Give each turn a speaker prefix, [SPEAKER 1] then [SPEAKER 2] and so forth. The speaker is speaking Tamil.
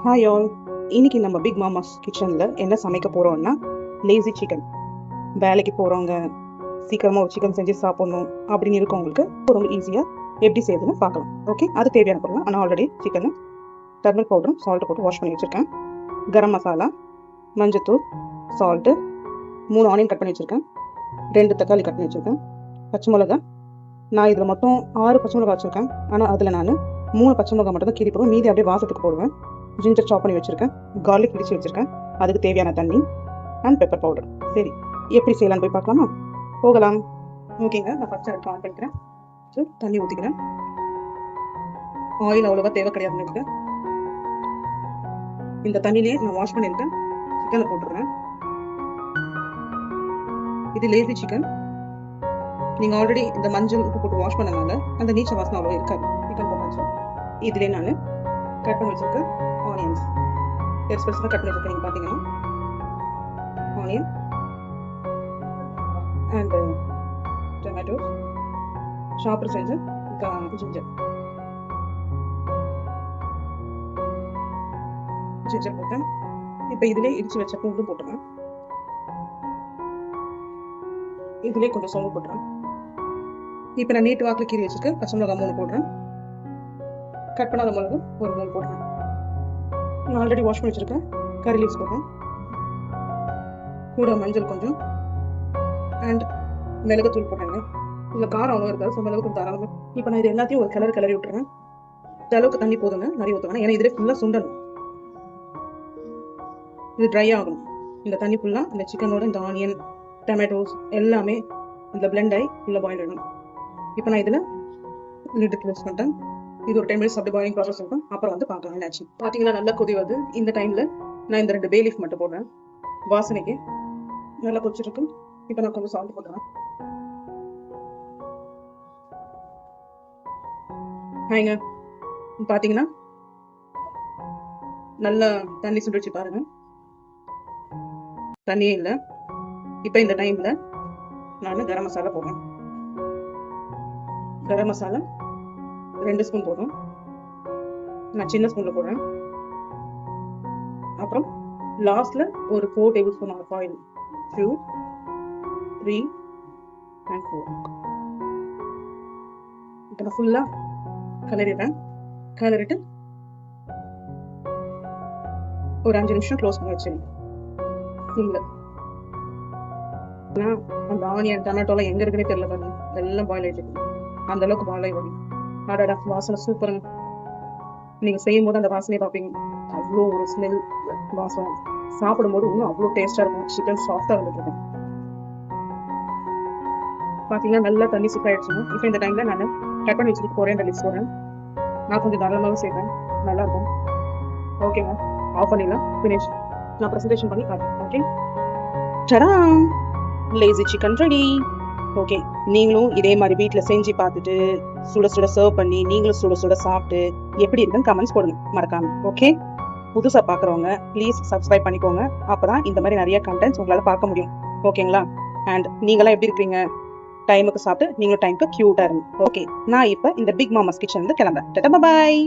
[SPEAKER 1] Hi all. இன்னைக்கு நம்ம பிக் மாமாஸ் கிச்சனில் என்ன சமைக்க போகிறோம்னா லேசி சிக்கன். வேலைக்கு போகிறவங்க சீக்கிரமாக ஒரு சிக்கன் செஞ்சு சாப்பிட்ணும் அப்படின்னு இருக்கவங்களுக்கு ரொம்ப ஈஸியாக எப்படி செய்யுதுன்னு பார்க்கலாம். ஓகே, அது தேவையான பொருள். ஆனால் ஆல்ரெடி சிக்கனு டர்மரிக் பவுடரும் சால்ட்டு போட்டு வாஷ் பண்ணி வச்சுருக்கேன். கரம் மசாலா, மஞ்சத்தூள், சால்ட்டு, 3 ஆனியன் கட் பண்ணி வச்சுருக்கேன், 2 தக்காளி கட் பண்ணி வச்சுருக்கேன், பச்சை மிளகா. நான் இதில் மொத்தம் 6 பச்சை மிளகா வச்சுருக்கேன். ஆனால் அதில் நான் 3 பச்சை மிளகா மட்டும் தான் கீறி போடுவேன், மீதி அப்படியே வாசத்துக்கு போடுவேன். ஜிஞ்சர் சாப் பண்ணி வச்சுருக்கேன், கார்லிக் பிடிச்சி வச்சுருக்கேன், அதுக்கு தேவையான தண்ணி அண்ட் பெப்பர் பவுடர். சரி, எப்படி செய்யலான்னு போய் பார்க்கலாமா? போகலாம். ஓகேங்க, நான் ஃபஸ்ட் அடுப்பு ஆன் பண்ணிக்கிறேன். ஸோ தண்ணி ஊற்றிக்கிறேன். ஆயில் அவ்வளோவா தேவை கிடையாது எனக்கு. இந்த தண்ணியிலே நான் வாஷ் பண்ணியிருக்கேன், சிக்கனை போட்டுடுறேன். இது லேசி சிக்கன். நீங்கள் ஆல்ரெடி இந்த மஞ்சள் உப்பு போட்டு வாஷ் பண்ணனால அந்த நீச்ச வாசனை அவ்வளோ இருக்காது. சிக்கன் போட்டாச்சு. இதிலே நான் கட் பண்ணி வச்சுருக்கேன் ஆனியன்ஸ், பெருசு பெருசாக கட் பண்ணி வச்சுருக்கேன். நீங்கள் பார்த்தீங்கன்னா ஆனியன் அண்ட் டொமேட்டோஸ், ஷாப்பர் செஞ்சு ஜிஞ்சர் போட்டேன். இப்போ இதிலே இடிச்சு வச்ச பூண்டு போட்டுறேன். இதிலே கொஞ்சம் சோம்பு போட்டுறேன். இப்போ நான் நீட்டு வாக்கில் கீறி வச்சுருக்கேன் பச்சை மிளகா 3 போடுறேன். கட் பண்ணாத மிளகு ஒரு 3 போடுறேன். நான் ஆல்ரெடி வாஷ் பண்ணி வச்சுருக்கேன் கறி லீவ்ஸ் போடுறேன். கூட மஞ்சள் கொஞ்சம் அண்ட் மிளகுத்தூள் போடுறேங்க. இதில் காரம் அவ்வளோ இருக்காது, ஸோ மிளகுத்தூள் தாராளமாக. இப்போ நான் இது எல்லாத்தையும் ஒரு கிளறி விட்டுறேன். இந்த அளவுக்கு தண்ணி போதுங்க, நிறைய ஊற்றுவேன். ஏன்னா இதிலே ஃபுல்லாக சுண்டணும், இது ட்ரை ஆகணும். இந்த தண்ணி ஃபுல்லாக இந்த சிக்கனோட இந்த ஆனியன் டொமேட்டோஸ் எல்லாமே இதில் பிளெண்ட் ஆகி இல்லை பாயில் ஆகணும். இப்போ நான் இதில் லிட்டு க்ளோஸ் பண்ணிட்டேன். இது ஒரு 10 மினிட்ஸ் அப்படி பாயிலிங் ப்ராசஸ் இருக்கும். அப்புறம் வந்து பார்க்கலாம் என்னாச்சு. பார்த்தீங்கன்னா நல்லா கொதி வருது. இந்த டைமில் நான் இந்த 2 பே லீஃப் மட்டும் போடுறேன் வாசனைக்கு. நல்லா கொதிச்சிருக்கு. இப்போ நான் கொஞ்சம் சால்ட் போட்டுறேன். ஹாய்ங்க, பார்த்தீங்கன்னா நல்லா தண்ணி சுண்டு வச்சு பாருங்க, தண்ணியே இல்லை. இப்போ இந்த டைமில் நான் கரம் மசாலா போடுறேன். கரம் மசாலா 2 ஸ்பூன் போதும். நான் சின்ன ஸ்பூன்ல போடுறேன். அப்புறம் லாஸ்ட்ல ஒரு 4 tablespoon of oil. 2, 3 and 4. இப்போ நான் ஃபுல்லா கிளறிடுறேன். கிளறிட்டு ஒரு 5 நிமிஷம் க்ளோஸ் பண்ணி வச்சிருங்க. அந்த ஆனியன் டொமேட்டோலாம் எங்க இருக்குன்னே தெரியல பாருங்க, எல்லாம் பாயில் ஆயிட்டு அந்த அளவுக்கு பாயில் ஆகி வரும். அடடா, வாசனை சூப்பருங்க. நீங்க செய்யும் போது அந்த வாசனையை பார்ப்பீங்க, அவ்வளோ ஒரு ஸ்மெல் வாசம். சாப்பிடும்போது இன்னும் அவ்வளோ டேஸ்டா இருக்கும். சிக்கன் சாஃப்டா வந்துட்டு இருக்கும். பாத்தீங்கன்னா நல்லா தண்ணி சிக் ஆயிடுச்சு. இப்போ இந்த டைம்ல நான் கட் பண்ணி வச்சுட்டு கொரியண்டர் லீவ்ஸ் போடுறேன். நான் கொஞ்சம் தாராளமாகவே செய்வேன், நல்லா இருக்கும். ஓகேங்க, ஆஃப் பண்ணிடலாம். ஃபினிஷ். நான் ப்ரெசன்டேஷன் பண்ணி காட்டுறேன். ஓகே, சடா, லேசி சிக்கன் ரெடி. ஓகே, நீங்களும் இதே மாதிரி வீட்டில் செஞ்சு பார்த்துட்டு சுட சுட சர்வ் பண்ணி நீங்களும் சுட சுட சாப்பிட்டு எப்படி இருக்குன்னு கமெண்ட்ஸ் போடுங்க மறக்காம. ஓகே, புதுசாக பார்க்குறவங்க ப்ளீஸ் சப்ஸ்கிரைப் பண்ணிக்கோங்க. அப்போதான் இந்த மாதிரி நிறைய கண்டென்ட்ஸ் உங்களால் பார்க்க முடியும். ஓகேங்களா? அண்ட் நீங்களாம் எப்படி இருக்கீங்க? டைமுக்கு சாப்பிட்டு நீங்களும் டைமுக்கு க்யூட்டாக இருங்க. ஓகே, நான் இப்போ இந்த பிக் மாமாஸ் கிச்சன்லேருந்து கிளம்புறேன். பாய்.